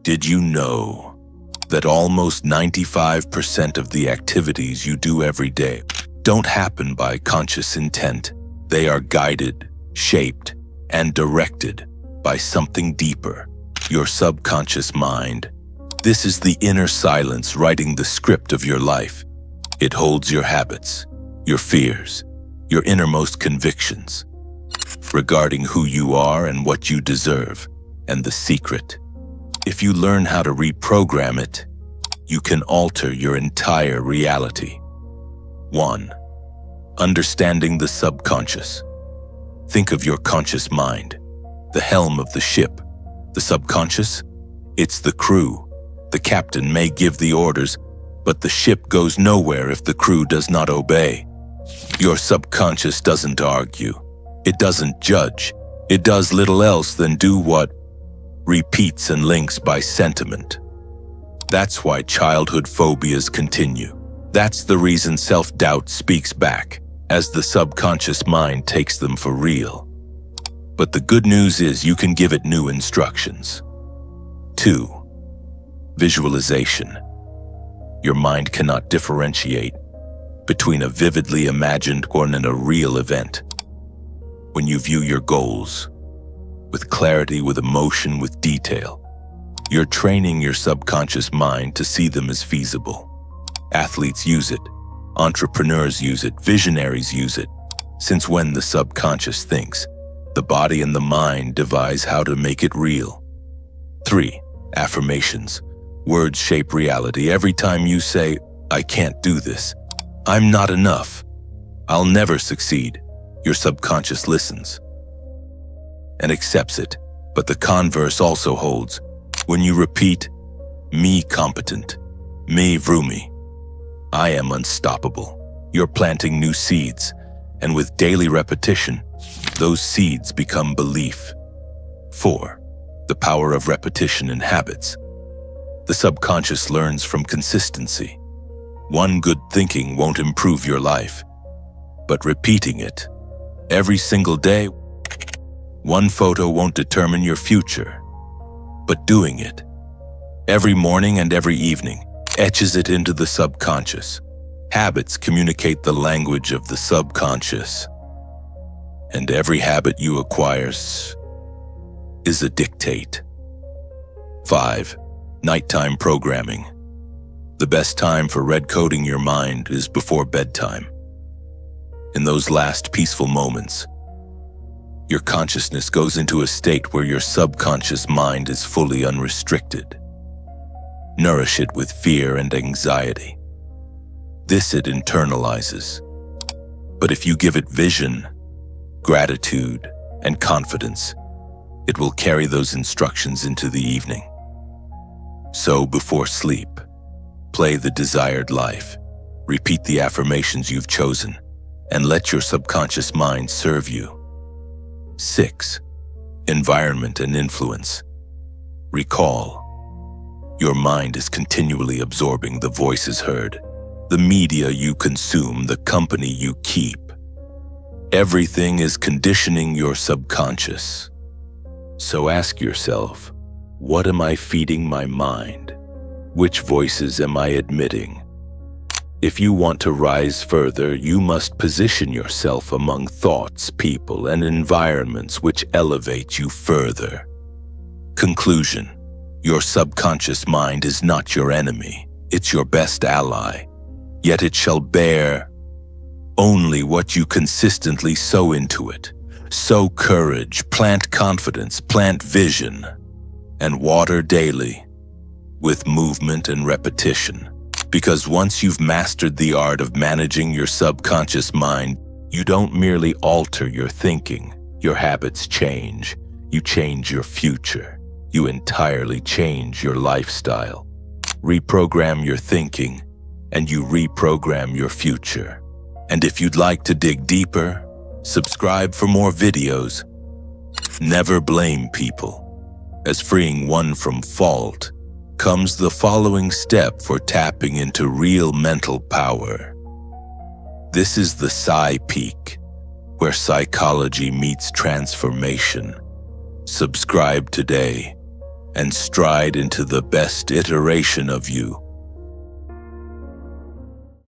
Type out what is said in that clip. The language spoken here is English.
Did you know that almost 95% of the activities you do every day don't happen by conscious intent? They are guided, shaped, and directed by something deeper, your subconscious mind. This is the inner silence writing the script of your life. It holds your habits, your fears, your innermost convictions regarding who you are and what you deserve. And the secret: if you learn how to reprogram it, you can alter your entire reality. 1. Understanding the subconscious. Think of your conscious mind, the helm of the ship. The subconscious? It's the crew. The captain may give the orders, but the ship goes nowhere if the crew does not obey. Your subconscious doesn't argue. It doesn't judge. It does little else than do what? Repeats and links by sentiment. That's why childhood phobias continue. That's the reason self-doubt speaks back, as the subconscious mind takes them for real. But the good news is you can give it new instructions. 2. Visualization. Your mind cannot differentiate between a vividly imagined and a real event. When you view your goals with clarity, with emotion, with detail, you're training your subconscious mind to see them as feasible. Athletes use it, entrepreneurs use it, visionaries use it. Since when the subconscious thinks, the body and the mind devise how to make it real. 3. Affirmations. Words shape reality. Every time you say, "I can't do this," "I'm not enough," "I'll never succeed," your subconscious listens and accepts it. But the converse also holds. When you repeat, "Me competent," "Me vroomy," "I am unstoppable," you're planting new seeds, and with daily repetition, those seeds become belief. 4. The power of repetition in habits. The subconscious learns from consistency. One good thinking won't improve your life, but repeating it every single day. One photo won't determine your future, but doing it every morning and every evening etches it into the subconscious. Habits communicate the language of the subconscious, and every habit you acquire is a dictate. 5. Nighttime programming. The best time for red-coding your mind is before bedtime. In those last peaceful moments, your consciousness goes into a state where your subconscious mind is fully unrestricted. Nourish it with fear and anxiety. This it internalizes. But if you give it vision, gratitude, and confidence, it will carry those instructions into the evening. So before sleep, play the desired life, repeat the affirmations you've chosen, and let your subconscious mind serve you. 6. Environment and influence. Recall, your mind is continually absorbing the voices heard, the media you consume, the company you keep. Everything is conditioning your subconscious. So ask yourself, what am I feeding my mind? Which voices am I admitting? If you want to rise further, you must position yourself among thoughts, people, and environments which elevate you further. Conclusion: your subconscious mind is not your enemy, it's your best ally. Yet it shall bear only what you consistently sow into it. Sow courage, plant confidence, plant vision, and water daily with movement and repetition. Because once you've mastered the art of managing your subconscious mind, you don't merely alter your thinking. Your habits change. You change your future. You entirely change your lifestyle. Reprogram your thinking, and you reprogram your future. And if you'd like to dig deeper, subscribe for more videos. Never blame people. As freeing one from fault comes the following step for tapping into real mental power. This is the Psi Peak, where psychology meets transformation. Subscribe today and stride into the best iteration of you.